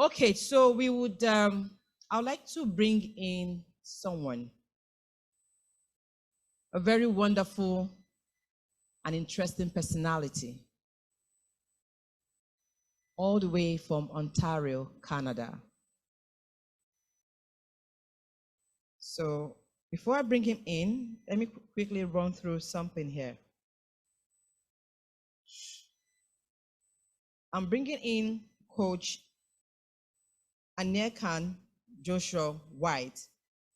Okay, so we would, I would like to bring in someone, a very wonderful and interesting personality, all the way from Ontario, Canada. So before I bring him in, let me quickly run through something here. I'm bringing in Coach Aniekan Joshua Whyte.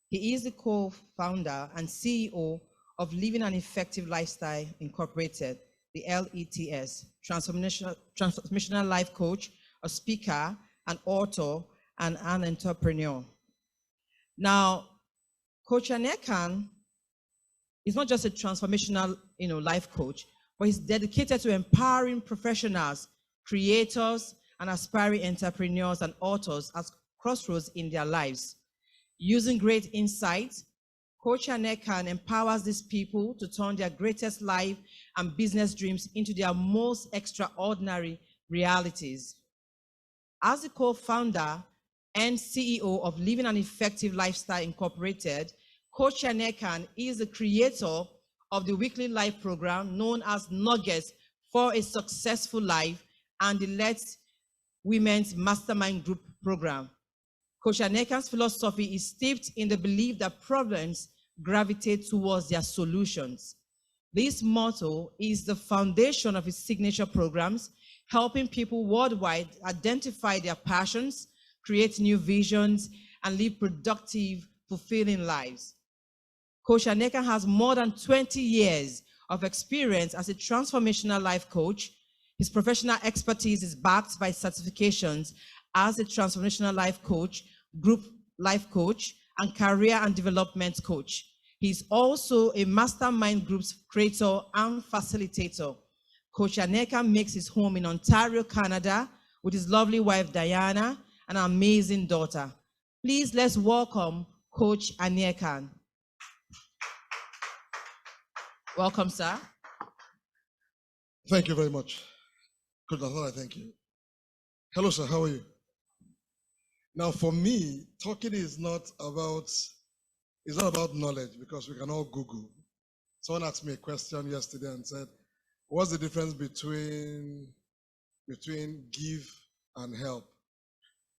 He is the co-founder and CEO of Living an Effective Lifestyle Incorporated, the LETS, transformational life coach, a speaker, an author, and an entrepreneur. Now, Coach Aniekan is not just a transformational, life coach, but he's dedicated to empowering professionals, creators, and aspiring entrepreneurs and authors at crossroads in their lives. Using great insight, Coach Aniekan empowers these people to turn their greatest life and business dreams into their most extraordinary realities. As the co-founder and CEO of Living an Effective Lifestyle Incorporated, Coach Aniekan is the creator of the weekly life program known as Nuggets for a Successful Life and the Let's Women's Mastermind Group program. Coach Aniekan's philosophy is steeped in the belief that problems gravitate towards their solutions. This motto is the foundation of his signature programs, helping people worldwide identify their passions, create new visions, and live productive, fulfilling lives. Coach Aniekan has more than 20 years of experience as a transformational life coach. His professional expertise is backed by certifications as a transformational life coach, group life coach, and career and development coach. He's also a mastermind groups creator and facilitator. Coach Aniekan makes his home in Ontario, Canada, with his lovely wife, Diana, and an amazing daughter. Please, let's welcome Coach Aniekan. Welcome, sir. Thank you very much. Coach Nathana, thank you. Hello, sir. How are you? Now, for me, talking is not about knowledge, because we can all Google. Someone asked me a question yesterday and said, what's the difference between give and help?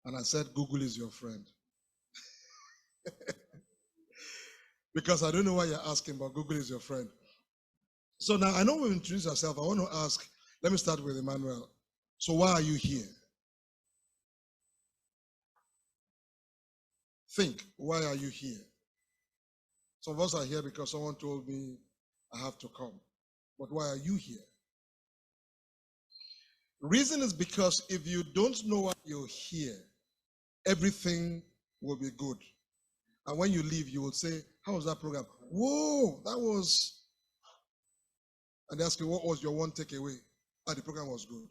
And I said, Google is your friend. Because I don't know why you're asking, but Google is your friend. So now I know we've introduced ourselves. I want to ask, let me start with Emmanuel. So why are you here? Think, why are you here? Some of us are here because someone told me I have to come. But why are you here? Reason is because if you don't know why you're here, everything will be good. And when you leave, you will say, how was that program? Whoa, that was... And they ask you, what was your one takeaway? The program was good.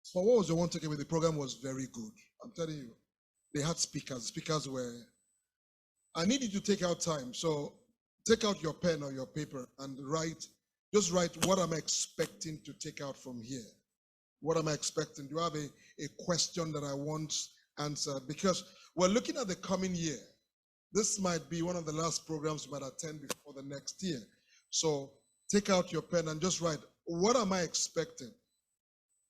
So what was your one takeaway? The program was very good. I'm telling you. They had speakers. Speakers were... I need you to take out time. So take out your pen or your paper and just write, what am I expecting to take out from here? What am I expecting? Do you have a question that I want answered? Because we're looking at the coming year. This might be one of the last programs we might attend before the next year. So take out your pen and just write, what am I expecting?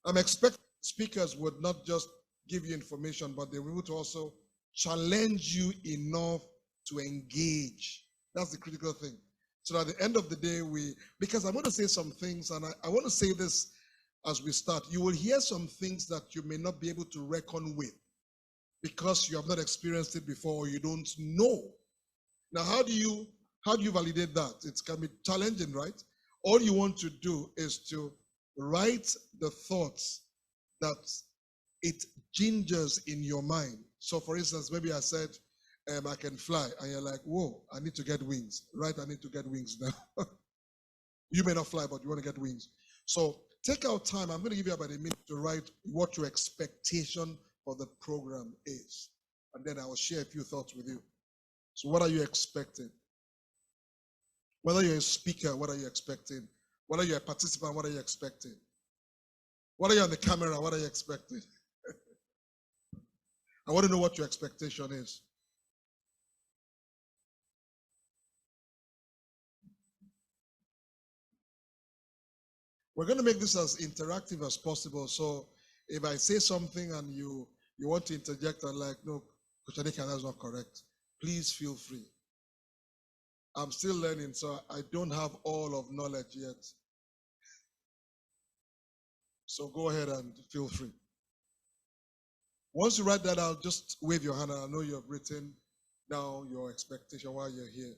I'm expecting speakers would not just give you information, but they will also challenge you enough to engage. That's the critical thing. So at the end of the day, because I'm going to say some things, and I want to say this as we start. You will hear some things that you may not be able to reckon with because you have not experienced it before or you don't know. Now, how do you validate that? It can be challenging, right? All you want to do is to write the thoughts that it gingers in your mind. So for instance, maybe I said, I can fly, and you're like, whoa, I need to get wings, right? I need to get wings now. You may not fly, but you want to get wings. So take out time. I'm going to give you about a minute to write what your expectation for the program is. And then I will share a few thoughts with you. So what are you expecting? Whether you're a speaker, what are you expecting? Whether you're a participant, what are you expecting? Whether you're on the camera, what are you expecting? I want to know what your expectation is. We're going to make this as interactive as possible. So if I say something and you want to interject and like, no, Coach Aniekan, that's not correct, please feel free. I'm still learning, so I don't have all of knowledge yet. So go ahead and feel free. Once you write that out, just wave your hand and I know you have written down your expectation while you're here.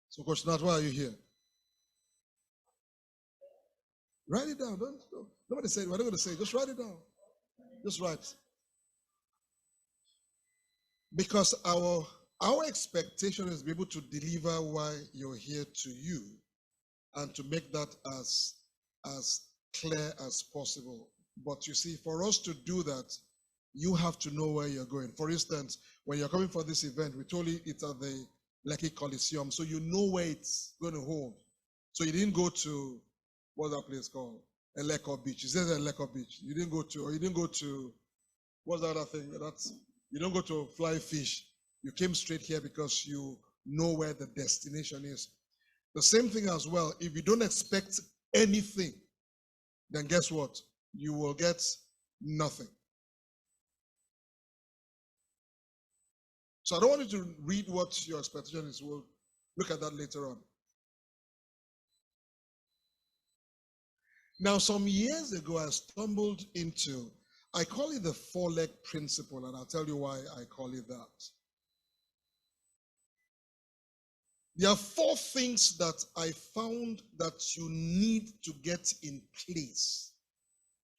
So Coach Nat, why are you here? Write it down. Don't nobody say it. We're not going to say it. Just write it down. Just write. Because our expectation is to be able to deliver why you're here to you and to make that as clear as possible. But you see, for us to do that, you have to know where you're going. For instance, when you're coming for this event, we told you it's at the Lekki Coliseum, so you know where it's going to hold. So you didn't go to, what's that place called? Eleko Beach. You said Eleko Beach. You didn't go to, what's the other thing? You don't go to Fly Fish. You came straight here because you know where the destination is. The same thing as well. If you don't expect anything, then guess what? You will get nothing. So I don't want you to read what your expectation is. We'll look at that later on. Now, some years ago, I stumbled into, I call it the 4-leg principle, and I'll tell you why I call it that. There are 4 things that I found that you need to get in place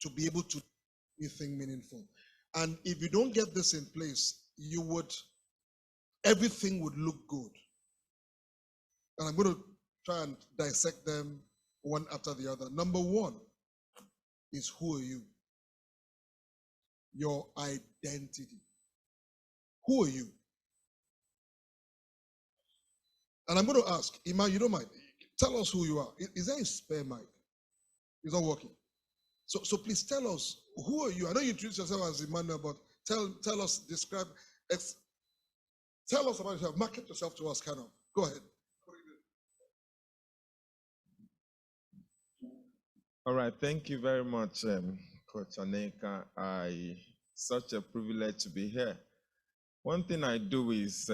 to be able to do anything meaningful. And if you don't get this in place, everything would look good. And I'm going to try and dissect them one after the other. Number 1 is, who are you? Your identity. Who are you? And I'm going to ask, Iman, you don't mind? Tell us who you are. Is there a spare mic? It's not working. So please tell us, who are you? I know you introduced yourself as Emmanuel, but tell us, tell us about yourself. Market yourself to us, kind of. Go ahead. All right, thank you very much, Coach Aniekan. Such a privilege to be here. One thing I do is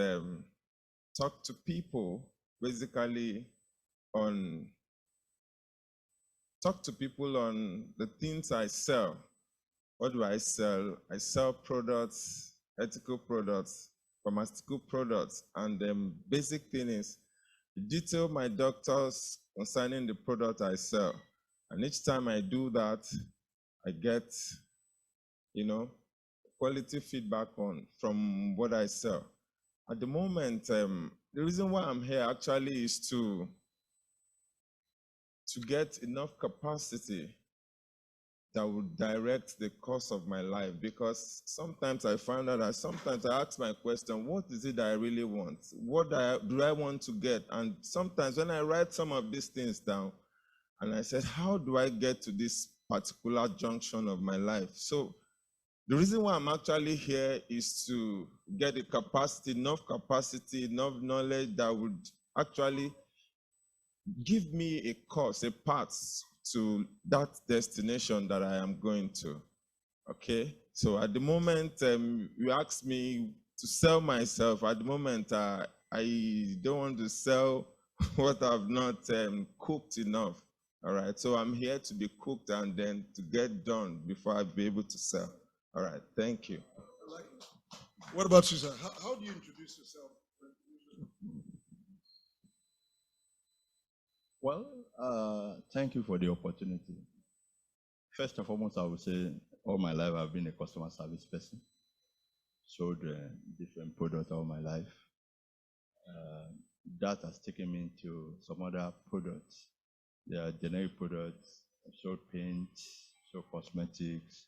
talk to people, basically talk to people on the things I sell. What do I sell? I sell products, ethical products, pharmaceutical products, and the basic thing is detail my doctors concerning the product I sell. And each time I do that, I get, quality feedback from what I sell. At the moment, the reason why I'm here actually is to get enough capacity that would direct the course of my life, because sometimes I find out that sometimes I ask my question, what is it that I really want? What do I want to get? And sometimes when I write some of these things down, and I said, how do I get to this particular junction of my life? So the reason why I'm actually here is to get enough capacity, enough knowledge that would actually give me a course, a path to that destination that I am going to. Okay, so at the moment, you asked me to sell myself. At the moment, I don't want to sell what I've not cooked enough. All right, so I'm here to be cooked and then to get done before I'll be able to sell. All right, thank you. What about you, sir? How do you introduce yourself? Well, thank you for the opportunity. First and foremost, I would say all my life I've been a customer service person. Sold different products all my life. That has taken me into some other products. There are generic products. I've sold paint, sold cosmetics,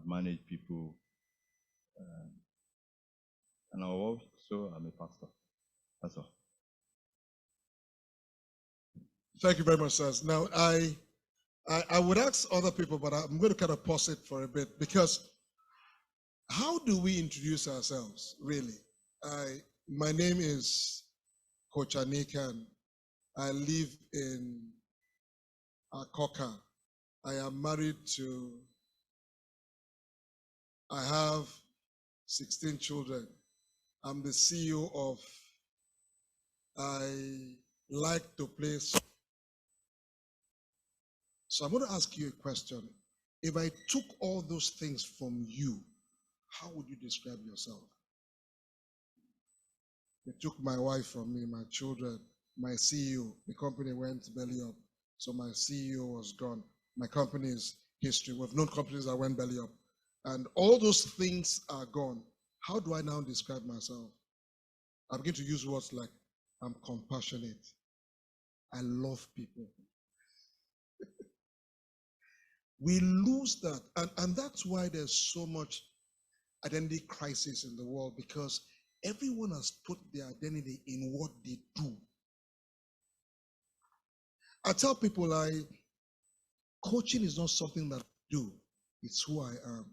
I've managed people, and also I'm a pastor. That's all. Thank you very much, sir. Now, I would ask other people, but I'm going to kind of pause it for a bit, because how do we introduce ourselves, really? My name is Coach Aniekan. I live in Akoka. I am married to, I have 16 children. I'm the CEO of, I like to play. So I'm going to ask you a question. If I took all those things from you, how would you describe yourself? They took my wife from me, my children, my CEO. The company went belly up. So my CEO was gone. My company is history. We've known companies that went belly up. And all those things are gone. How do I now describe myself? I begin to use words like, I'm compassionate. I love people. We lose that. And that's why there's so much identity crisis in the world, because everyone has put their identity in what they do. I tell people, coaching is not something that I do. It's who I am.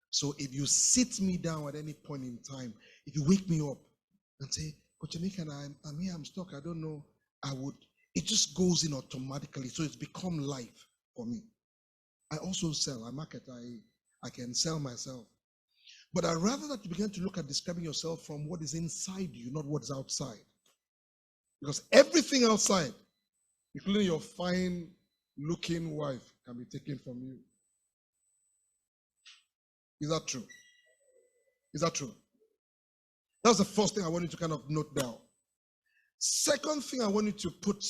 So if you sit me down at any point in time, if you wake me up and say, Coach Aniekan, I'm here, I'm stuck, I don't know, it just goes in automatically. So it's become life for me. I also sell, I market, I can sell myself. But I'd rather that you begin to look at describing yourself from what is inside you, not what is outside. Because everything outside, including your fine-looking wife, can be taken from you. Is that true? Is that true? That's the first thing I want you to kind of note down. Second thing I want you to put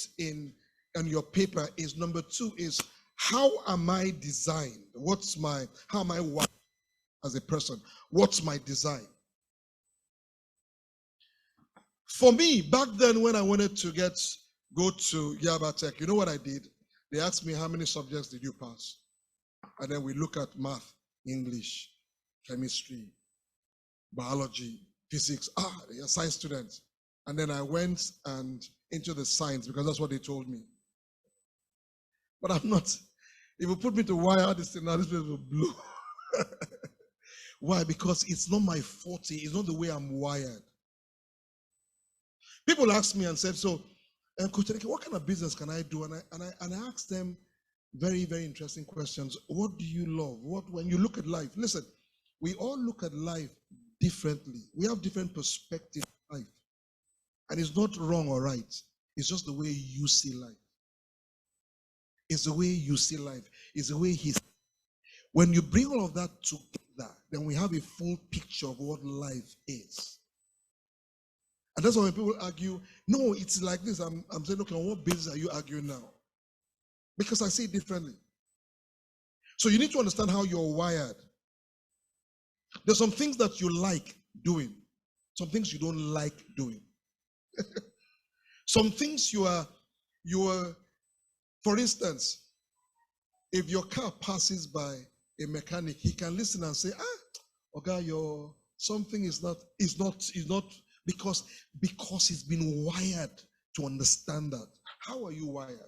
on your paper is, number 2 is, how am I designed? How am I wired as a person? What's my design? For me, back then when I wanted to go to Yaba Tech, you know what I did? They asked me, how many subjects did you pass? And then we look at math, English, chemistry, biology, physics. They are science students. And then I went into the science because that's what they told me. But I'm not. If you put me to wire this thing, now this place will blow. Why? Because it's not my forte. It's not the way I'm wired. People ask me and said, so, Coach Aniekan, what kind of business can I do? And I asked them very, very interesting questions. What do you love? When you look at life, listen, we all look at life differently. We have different perspectives of life. And it's not wrong or right. It's just the way you see life. It's the way you see life. It's the way he's. When you bring all of that together, then we have a full picture of what life is. And that's why when people argue, no, it's like this. I'm saying, okay, on what basis are you arguing now? Because I see it differently. So you need to understand how you're wired. There's some things that you like doing, some things you don't like doing. Some things you are, for instance, if your car passes by a mechanic, he can listen and say, okay, something is not because he's been wired to understand that. How are you wired?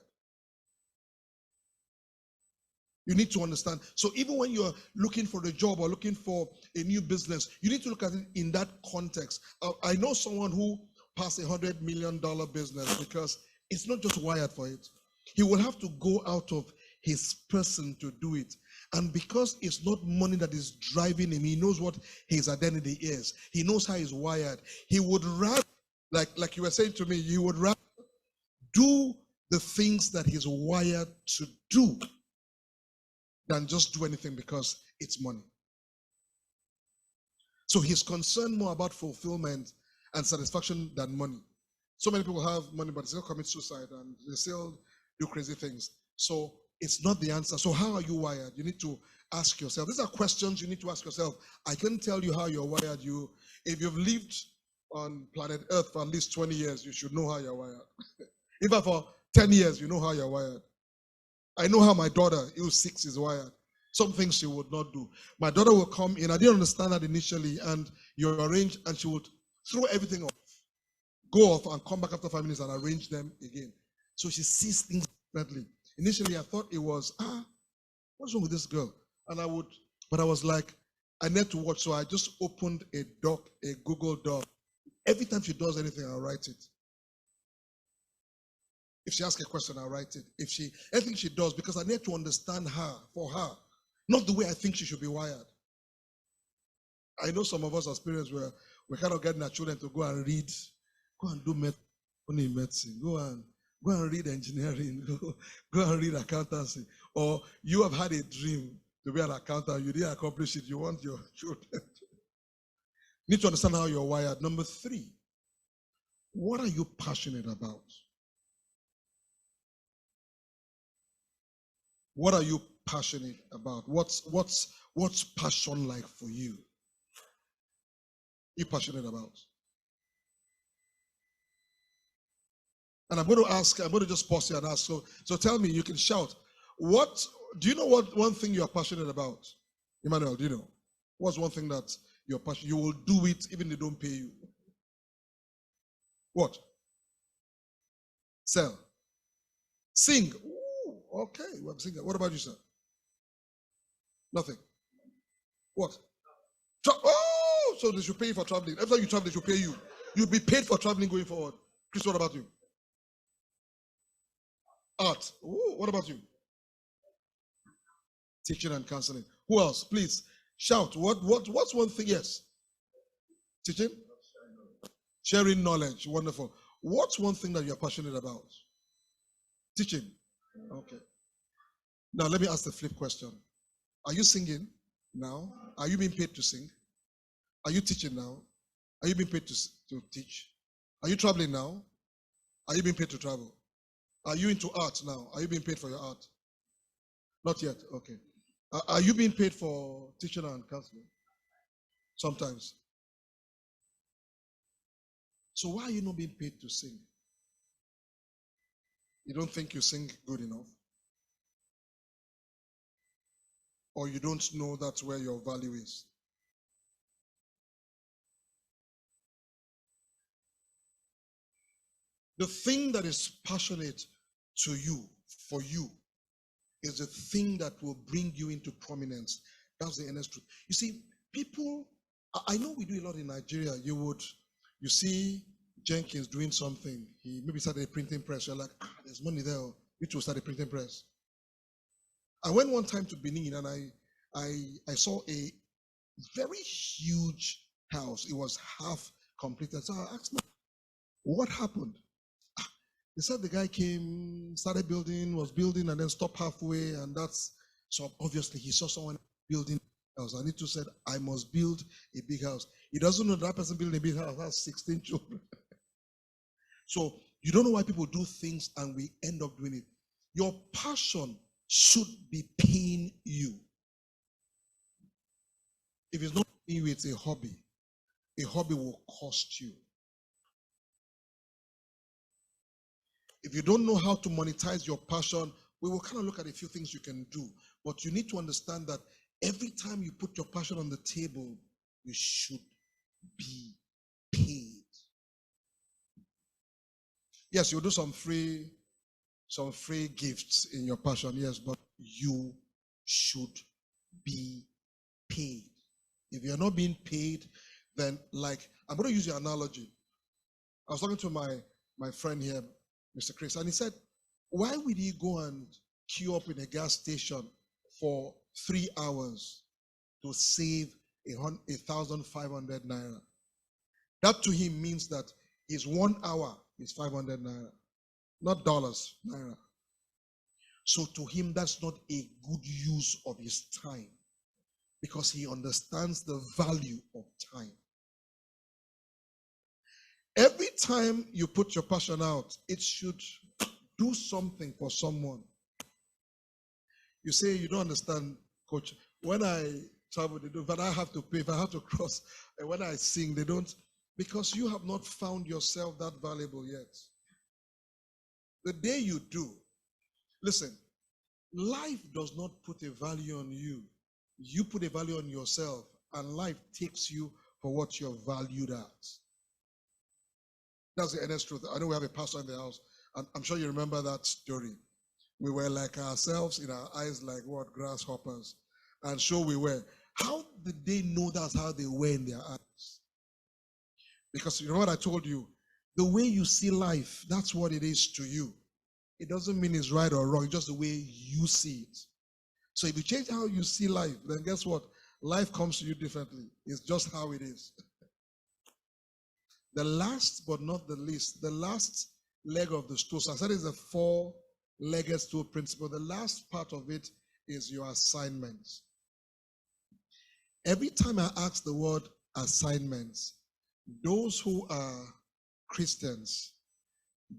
You need to understand. So even when you're looking for a job or looking for a new business, you need to look at it in that context. I know someone who passed $100 million business because it's not just wired for it. He will have to go out of his person to do it. And because it's not money that is driving him, he knows what his identity is. He knows how he's wired. He would rather, like you were saying to me, he would rather do the things that he's wired to do than just do anything because it's money. So he's concerned more about fulfillment and satisfaction than money. So many people have money, but they still commit suicide and they still do crazy things. So it's not the answer. So how are you wired? You need to ask yourself. These are questions you need to ask yourself. I can tell you how you're wired. If you've lived on planet Earth for at least 20 years, you should know how you're wired. Even for 10 years, you know how you're wired. I know how my daughter, who's 6, is wired. Some things she would not do. My daughter will come in. I didn't understand that initially, and you arrange, and she would throw everything off, go off, and come back after 5 minutes and arrange them again. So she sees things differently. Initially, I thought it was, what's wrong with this girl? But I was like, I need to watch. So I just opened a Google Doc. Every time she does anything, I'll write it. If she asks a question, I'll write it. Anything she does, because I need to understand her, for her, not the way I think she should be wired. I know some of us experience where we're kind of getting our children to go and read, go and do medicine, go and read engineering, go and read accountancy. Or you have had a dream to be an accountant, you didn't accomplish it, you want your children to. Need to understand how you're wired. Number 3, what are you passionate about? What are you passionate about? What's passion like for you? You passionate about? And I'm going to just pause here and ask. So tell me, you can shout. Do you know what one thing you are passionate about? Emmanuel, do you know? What's one thing that you're passionate? You will do it even if they don't pay you. What? Sell. Sing. Ooh, okay, we have singer. What about you, sir? Nothing. What? So they should pay you for traveling. Every time you travel, they should pay you. You'll be paid for traveling going forward. Chris, what about you? Art. Ooh, what about you? Teaching and counseling. Who else? Please shout. What's one thing? Yes. Teaching? Sharing knowledge. Wonderful. What's one thing that you're passionate about? Teaching. Okay. Now let me ask the flip question. Are you singing now? Are you being paid to sing? Are you teaching now? Are you being paid to teach? Are you traveling now? Are you being paid to travel? Are you into art now? Are you being paid for your art? Not yet. Okay. Are you being paid for teaching and counseling? Sometimes. So why are you not being paid to sing? You don't think you sing good enough? Or you don't know that's where your value is? The thing that is passionate to you, for you, is the thing that will bring you into prominence. That's the honest truth. You see, people, I know we do a lot in Nigeria. You see Jenkins doing something. He maybe started a printing press. You're like, there's money there. Which will start a printing press. I went one time to Benin and I saw a very huge house. It was half completed. So I asked him, what happened? They said the guy came, started building, was building, and then stopped halfway. And so obviously he saw someone building a house. And he too said, I must build a big house. He doesn't know that person building a big house has 16 children. So you don't know why people do things and we end up doing it. Your passion should be paying you. If it's not paying you, it's a hobby. A hobby will cost you. If you don't know how to monetize your passion, we will kind of look at a few things you can do. But you need to understand that every time you put your passion on the table, you should be paid. Yes, you'll do some free gifts in your passion, yes, but you should be paid. If you're not being paid, then I'm going to use your analogy. I was talking to my friend here, Mr. Chris, and he said, why would he go and queue up in a gas station for 3 hours to save 1,500 naira? That to him means that his 1 hour is 500 naira, not dollars, naira. So to him, that's not a good use of his time because he understands the value of time. Every time you put your passion out, it should do something for someone. You say you don't understand, coach. When I travel, they do, but I have to pay. If I have to cross, and when I sing, they don't, because you have not found yourself that valuable yet. The day you do, listen, Life does not put a value on you. You put a value on yourself, and life takes you for what you're valued at. That's the honest truth. I know we have a pastor in the house, and I'm sure you remember that story. We were like ourselves in our eyes, like what? Grasshoppers. And so we were. How did they know that's how they were in their eyes? Because you know what I told you? The way you see life, that's what it is to you. It doesn't mean it's right or wrong, it's just the way you see it. So if you change how you see life, then guess what? Life comes to you differently. It's just how it is. The last but not the least, the last leg of the stool. So I said it's a four-legged stool principle. The last part of it is your assignments. Every time I ask the word assignments, those who are Christians,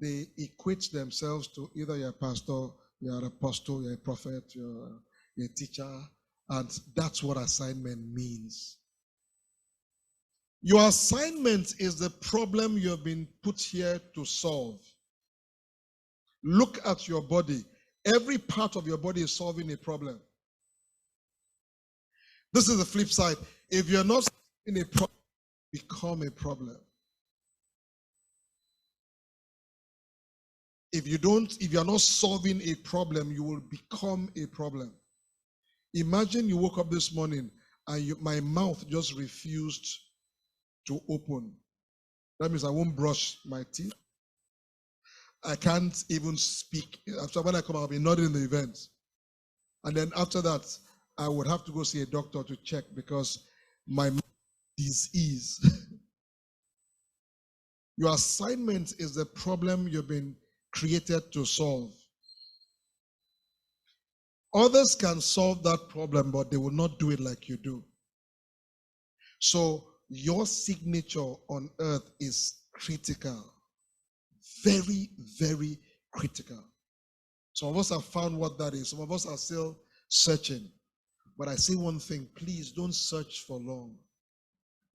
they equate themselves to either you're a pastor, you're an apostle, you're a prophet, you're a teacher, and that's what assignment means. Your assignment is the problem you have been put here to solve. Look at your body. Every part of your body is solving a problem. This is the flip side. If you're not solving a problem, become a problem. If you're not solving a problem, you will become a problem. Imagine you woke up this morning and my mouth just refused to open. That means I won't brush my teeth. I can't even speak. After when I come out, I'll be nodding in the event. And then after that, I would have to go see a doctor to check because my mouth is disease. Your assignment is the problem you've been created to solve. Others can solve that problem, but they will not do it like you do. So your signature on earth is critical. Very, very critical. Some of us have found what that is. Some of us are still searching. But I say one thing, please don't search for long.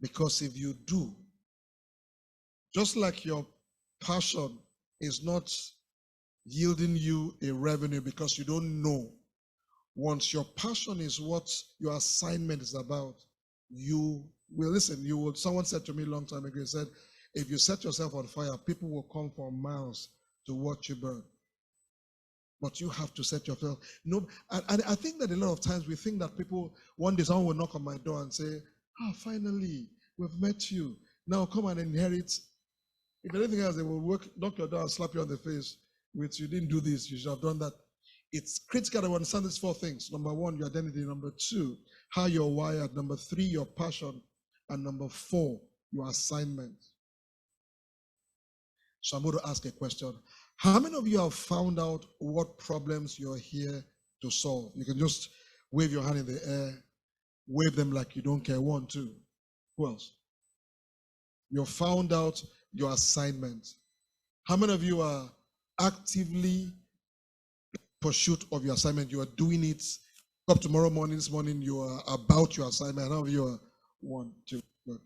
Because if you do, just like your passion is not yielding you a revenue because you don't know, once your passion is what your assignment is about, you will listen. Someone said to me a long time ago, he said, if you set yourself on fire, people will come for miles to watch you burn. But you have to set yourself. No, and I think that a lot of times we think that one day someone will knock on my door and say, finally, we've met you. Now come and inherit. If anything else, they will knock your door and slap you on the face with, you didn't do this, you should have done that. It's critical to understand these four things. Number one, your identity. Number two, how you're wired. Number three, your passion. And number four, your assignment. So I'm going to ask a question. How many of you have found out what problems you're here to solve? You can just wave your hand in the air, wave them like you don't care. 1, 2. Who else? You found out your assignment. How many of you are actively pursuit of your assignment? You are doing it. Up tomorrow morning, this morning, you are about your assignment. How many of you are? 1, 2. Good.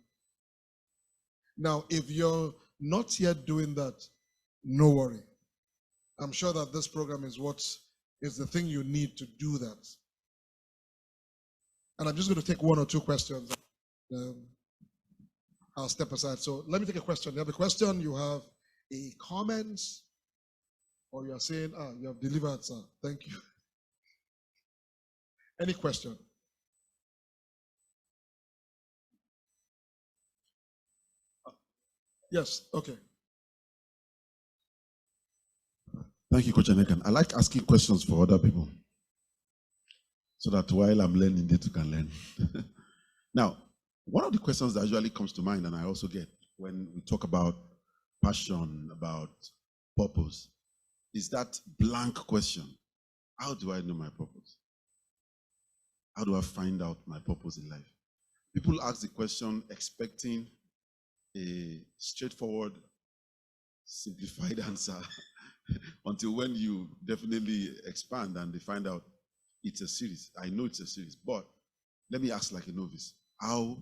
Now, if you're not yet doing that, no worry. I'm sure that this program is the thing you need to do that. And I'm just going to take 1 or 2 questions. I'll step aside. So let me take a question. You have a question, you have a comment, or you are saying, you have delivered, sir. Thank you. Any question? Yes, okay. Thank you, Coach Aniekan. I like asking questions for other people so that while I'm learning, they too can learn. Now, one of the questions that usually comes to mind, and I also get when we talk about passion, about purpose, is that blank question. How do I know my purpose? How do I find out my purpose in life? People ask the question expecting a straightforward, simplified answer until when you definitely expand and they find out it's a series. I know it's a series, but let me ask like a novice, how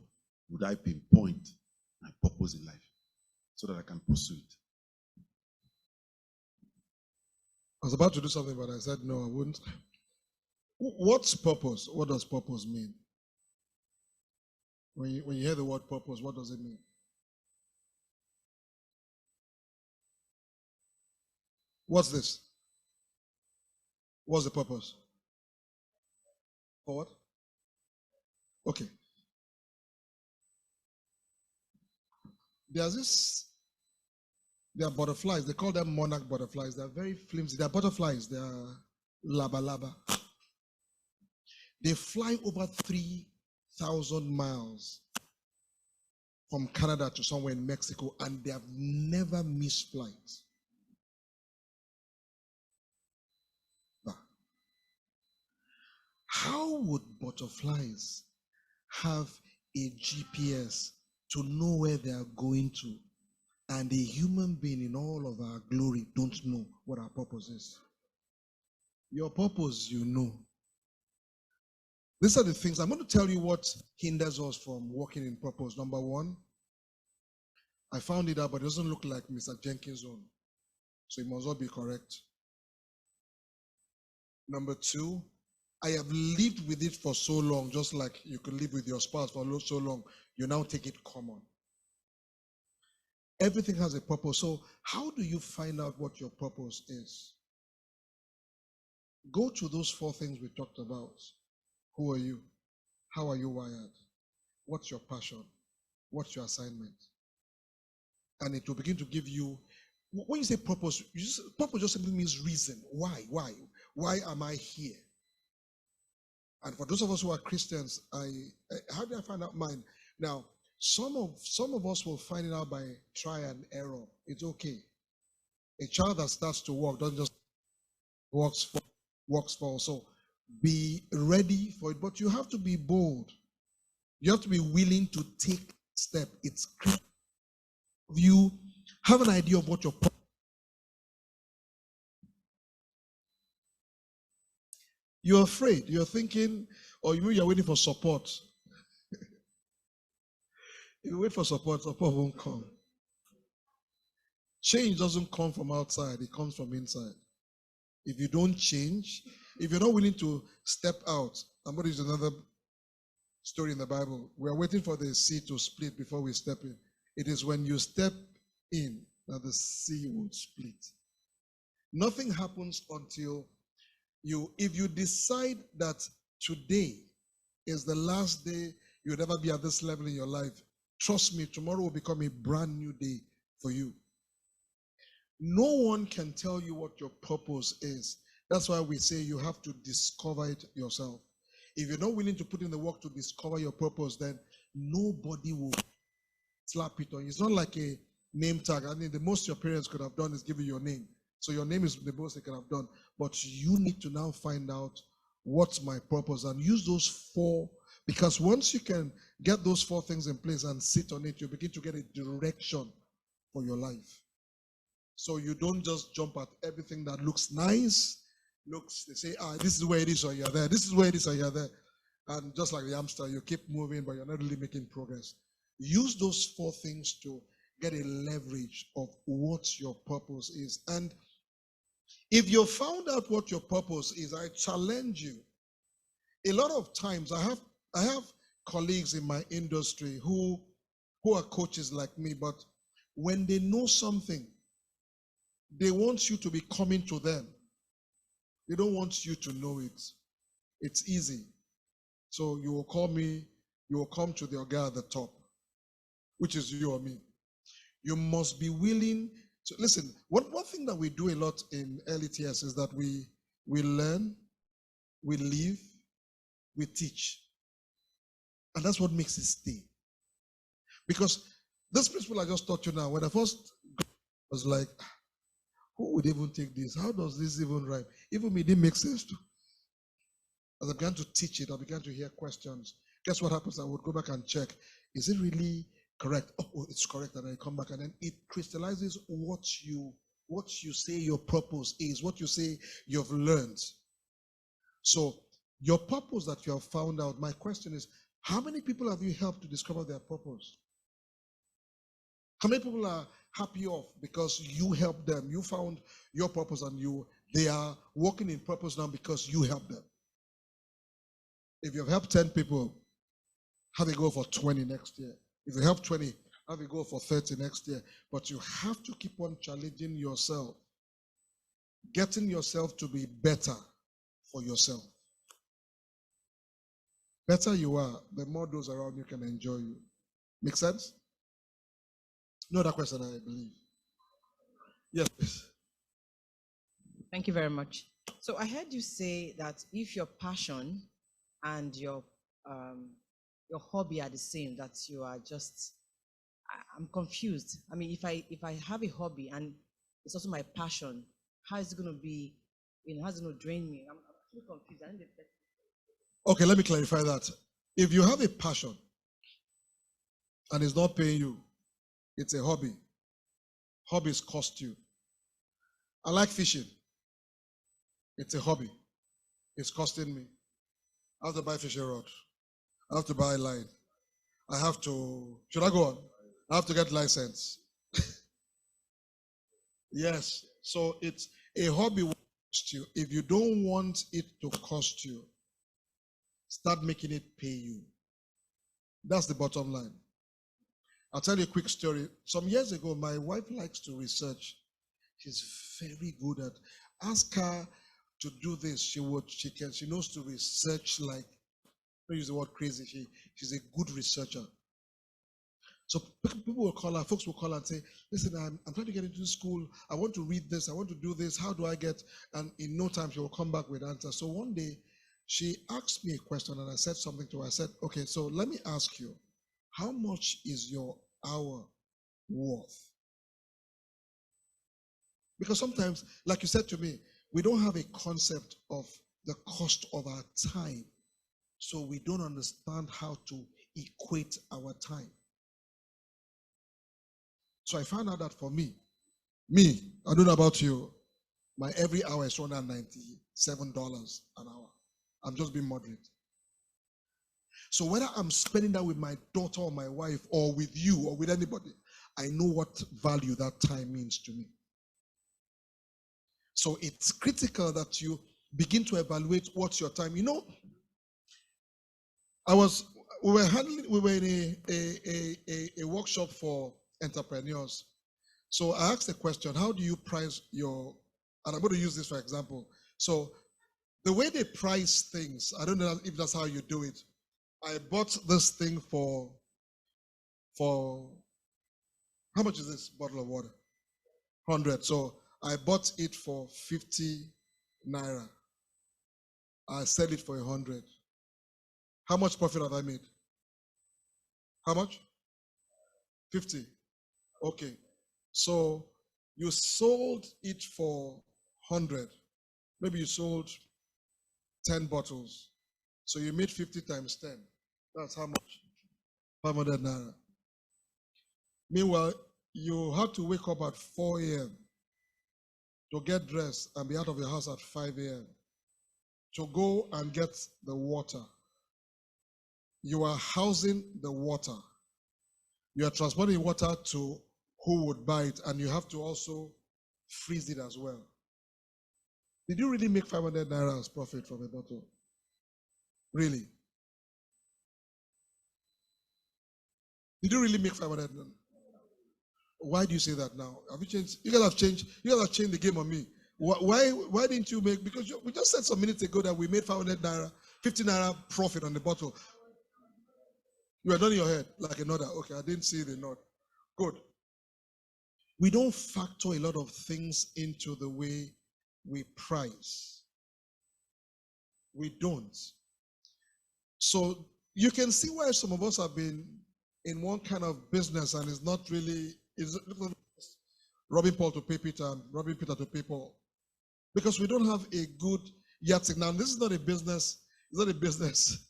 would I pinpoint my purpose in life so that I can pursue it? I was about to do something, but I said, no, I wouldn't. What's purpose? What does purpose mean? When you hear the word purpose, what does it mean? What's this? What's the purpose? For what? Okay. There are butterflies. They call them monarch butterflies. They're very flimsy. They're butterflies. They are laba laba. They fly over 3,000 miles from Canada to somewhere in Mexico, and they have never missed flights. How would butterflies have a GPS to know where they are going to, and a human being in all of our glory don't know what our purpose is? Your purpose, you know. These are the things. I'm going to tell you what hinders us from walking in purpose. Number one, I found it out, but it doesn't look like Mr. Jenkins' own. So it must not be correct. Number two, I have lived with it for so long, just like you could live with your spouse for so long, you now take it common. Everything has a purpose. So how do you find out what your purpose is? Go to those 4 things we talked about. Who are you? How are you wired? What's your passion? What's your assignment? And it will begin to give you, when you say purpose, purpose just simply means reason. Why? Why am I here? And for those of us who are Christians, how do I find out mine? Now, some of us will find it out by try and error. It's okay. A child that starts to walk doesn't just walks for. So be ready for it, but you have to be bold. You have to be willing to take step. It's critical. You have an idea of what your purpose. You're afraid. You're thinking, or you're waiting for support. If you wait for support, support won't come. Change doesn't come from outside, it comes from inside. If you don't change, if you're not willing to step out, I'm going to use another story in the Bible. We are waiting for the sea to split before we step in. It is when you step in that the sea will split. Nothing happens until if you decide that today is the last day you'll ever be at this level in your life, trust me, tomorrow will become a brand new day for you. No one can tell you what your purpose is. That's why we say you have to discover it yourself. If you're not willing to put in the work to discover your purpose, then nobody will slap it on you. It's not like a name tag. I mean, the most your parents could have done is give you your name. So your name is the most they can have done. But you need to now find out what's my purpose and use those 4. Because once you can get those 4 things in place and sit on it, you begin to get a direction for your life. So you don't just jump at everything that looks nice. They say, this is where it is or you're there. This is where it is or you're there. And just like the hamster, you keep moving, but you're not really making progress. Use those 4 things to get a leverage of what your purpose is. And if you found out what your purpose is, I challenge you. A lot of times, I have colleagues in my industry who are coaches like me, but when they know something, they want you to be coming to them. They don't want you to know it. It's easy. So you will call me, you will come to the guy at the top, which is you or me. You must be willing to listen. One thing that we do a lot in LETS is that we learn, we live, we teach. And that's what makes it stay. Because this principle I just taught you now, when I first was like, who would even take this? How does this even rhyme? Even me, it didn't make sense to. As I began to teach it, I began to hear questions. Guess what happens? I would go back and check. Is it really correct? Oh, it's correct. And I come back, and then it crystallizes what you say your purpose is, what you say you've learned. So your purpose that you have found out, my question is, how many people have you helped to discover their purpose? How many people are happy off because you helped them? You found your purpose and they are walking in purpose now because you helped them. If you've helped 10 people, have a goal for 20 next year. If you help 20, have a goal for 30 next year. But you have to keep on challenging yourself, getting yourself to be better for yourself. Better you are, the more those around you can enjoy you. Make sense? No other question, I believe. Yes, please. Thank you very much. So I heard you say that if your passion and your hobby are the same, that you are just, I'm confused. I mean, if I have a hobby and it's also my passion, how is it going to be, how's it going to drain me? I'm actually confused. I need Okay, let me clarify that. If you have a passion and it's not paying you, it's a hobby. Hobbies cost you. I like fishing. It's a hobby. It's costing me. I have to buy fishing rod. I have to buy line. I have to, should I go on? I have to get license. Yes. So it's a hobby will cost you. If you don't want it to cost you, start making it pay you. That's the bottom line. I'll tell you a quick story. Some years ago, my wife likes to research. She's very good at. Ask her to do this. She knows to research like. Don't use the word crazy. She's a good researcher. So people will call her. Folks will call her and say, "Listen, I'm trying to get into school. I want to read this. I want to do this. How do I get?" And in no time, she will come back with answers. So one day, she asked me a question, and I said something to her. I said, "Okay, so let me ask you, how much is your hour worth?" Because sometimes, like you said to me, we don't have a concept of the cost of our time. So we don't understand how to equate our time. So I found out that for me, I don't know about you, my every hour is $197 an hour. I'm just being moderate. So whether I'm spending that with my daughter or my wife or with you or with anybody, I know what value that time means to me. So it's critical that you begin to evaluate what's your time. You know, we were in a workshop for entrepreneurs. So I asked the question, how do you price your, and I'm going to use this for example. So the way they price things, I don't know if that's how you do it. I bought this thing for how much is this bottle of water? 100. So I bought it for 50 naira. I sell it for 100. How much profit have I made? How much? 50. Okay. So you sold it for 100. Maybe you sold 10 bottles. So you made 50 times 10. That's how much? 500 naira. Meanwhile, you had to wake up at 4 a.m. to get dressed and be out of your house at 5 a.m. to go and get the water. You are housing the water. You are transporting water to who would buy it, and you have to also freeze it as well. Did you really make 500 naira as profit from a bottle? Really? Did you really make 500 naira? Why do you say that now? Have you changed? You guys have changed. You guys have changed the game on me. Why didn't you make? Because we just said some minutes ago that we made 500 naira, 50 naira profit on the bottle. You were nodding your head like a nodder. Okay, I didn't see the nod. Good. We don't factor a lot of things into the way we price. We don't. So you can see why some of us have been in one kind of business and it's not really, it's robbing Paul to pay Peter and robbing Peter to pay Paul. Because we don't have a good yardstick. Now, this is not a business, it's not a business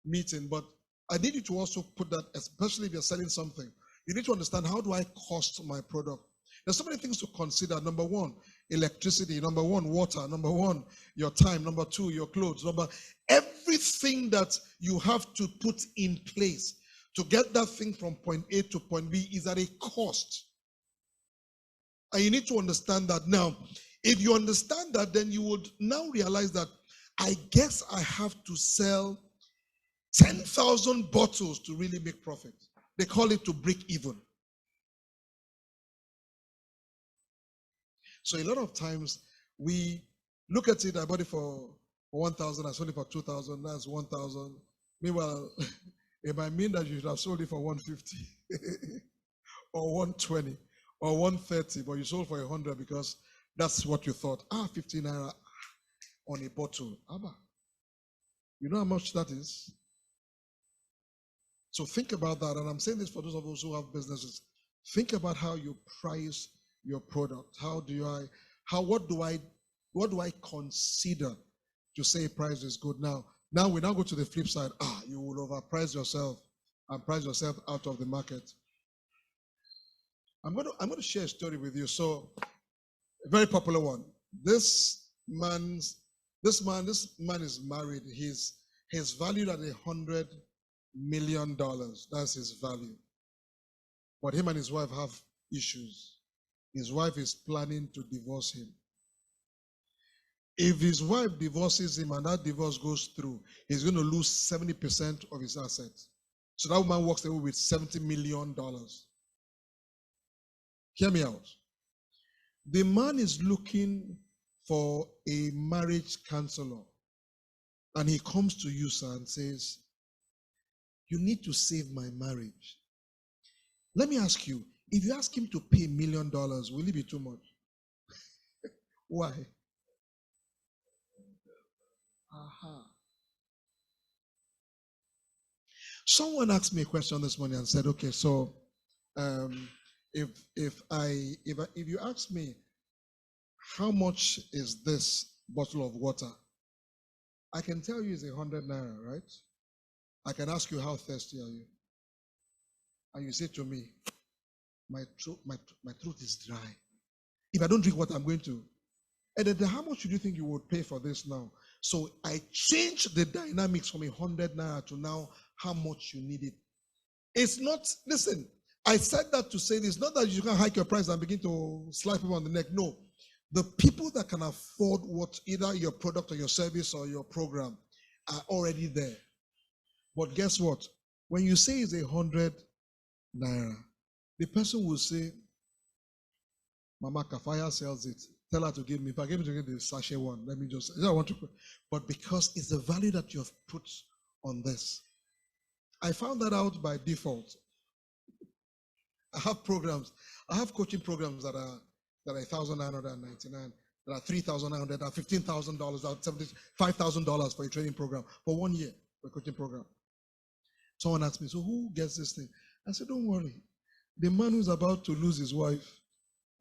meeting, but I need you to also put that, especially if you're selling something, you need to understand, how do I cost my product? There's so many things to consider. Number one, electricity. Number one, water. Number one, your time. Number two, your clothes. Everything that you have to put in place to get that thing from point A to point B is at a cost. And you need to understand that. Now, if you understand that, then you would now realize that I guess I have to sell 10,000 bottles to really make profit. They call it to break even. So a lot of times we look at it, I bought it for 1,000, I sold it for 2,000, that's 1,000. Meanwhile, it might mean that you should have sold it for 150 or 120 or 130, but you sold for 100 because that's what you thought. 15 naira on a bottle. Abba. You know how much that is? So think about that. And I'm saying this for those of us who have businesses. Think about how you price your product. What do I consider to say price is good? Now we now go to the flip side. You will overprice yourself and price yourself out of the market. I'm going to share a story with you. So a very popular one. This man is married. He's valued at $100 million. That's his value. But him and his wife have issues. His wife is planning to divorce him. If his wife divorces him and that divorce goes through, he's going to lose 70% of his assets. So that woman walks away with $70 million. Hear me out. The man is looking for a marriage counselor. And he comes to you, sir, and says, you need to save my marriage. Let me ask you, if you ask him to pay $1 million, will it be too much? Why? Someone asked me a question this morning and said, okay, so if you ask me how much is this bottle of water, I can tell you it's 100 naira, right? I can ask you, how thirsty are you? And you say to me, my throat is dry. If I don't drink water, I'm going to. And then how much do you think you would pay for this now? So I changed the dynamics from 100 naira to now how much you need it. It's not, listen, I said that to say this, not that you can hike your price and begin to slap people on the neck. No. The people that can afford what either your product or your service or your program are already there. But guess what? When you say it's 100 naira, the person will say, Mama Kafaya sells it. Tell her to give me. If I give me to get the sachet one, let me just. I want to. But because it's the value that you have put on this, I found that out by default. I have programs. I have coaching programs that are $1,999, that are $3,900, that are $15,000, that are $5,000 for a training program for 1 year for a coaching program. Someone asked me, so who gets this thing? I said, don't worry. The man who's about to lose his wife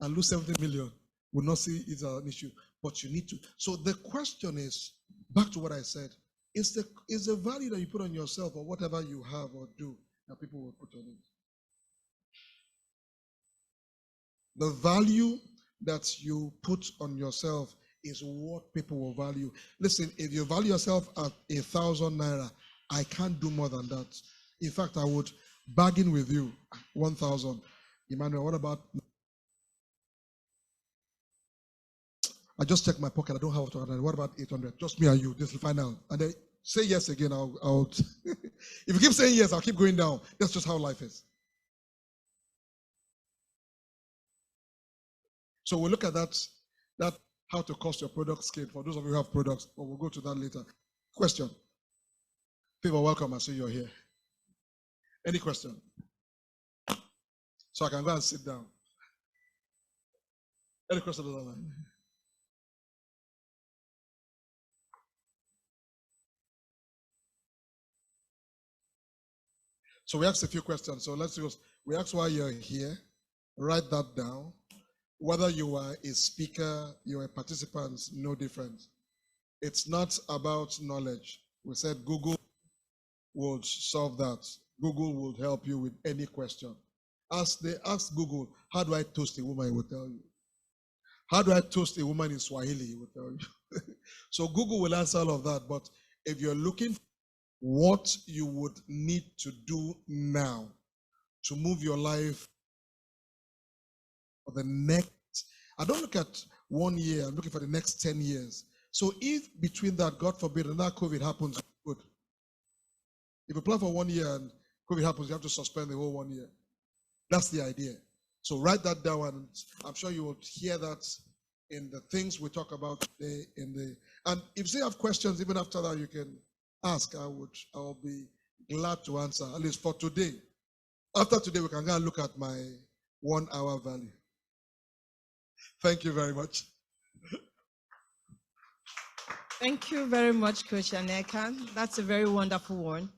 and lose 70 million will not see it as an issue, but you need to. So the question is, back to what I said, is the value that you put on yourself or whatever you have or do that people will put on it. The value that you put on yourself is what people will value. Listen, if you value yourself at 1,000 naira, I can't do more than that. In fact, I would bargain with you 1,000. Emmanuel, what about? I just checked my pocket. I don't have 200. What about 800? Just me and you. This is final. And then say yes again. I'll if you keep saying yes, I'll keep going down. That's just how life is. So we'll look at that how to cost your product scale for those of you who have products, but we'll go to that later. Question. Favor, welcome. I see you're here. Any question? So I can go and sit down. Any question on the line? So we asked a few questions. So let's use, we asked why you're here. Write that down. Whether you are a speaker, you're a participant, no difference. It's not about knowledge. We said Google would solve that. Google will help you with any question. As they ask Google, how do I toast a woman? It will tell you. How do I toast a woman in Swahili? It will tell you. So Google will answer all of that. But if you're looking for what you would need to do now to move your life for the next, I don't look at 1 year, I'm looking for the next 10 years. So if between that, God forbid, another COVID happens, good. If you apply for 1 year and COVID happens, you have to suspend the whole 1 year. That's the idea. So write that down, and I'm sure you will hear that in the things we talk about today. And if you have questions, even after that, you can ask. I'll be glad to answer, at least for today. After today, we can go and look at my 1 hour value. Thank you very much. Thank you very much, Coach Aniekan. That's a very wonderful one.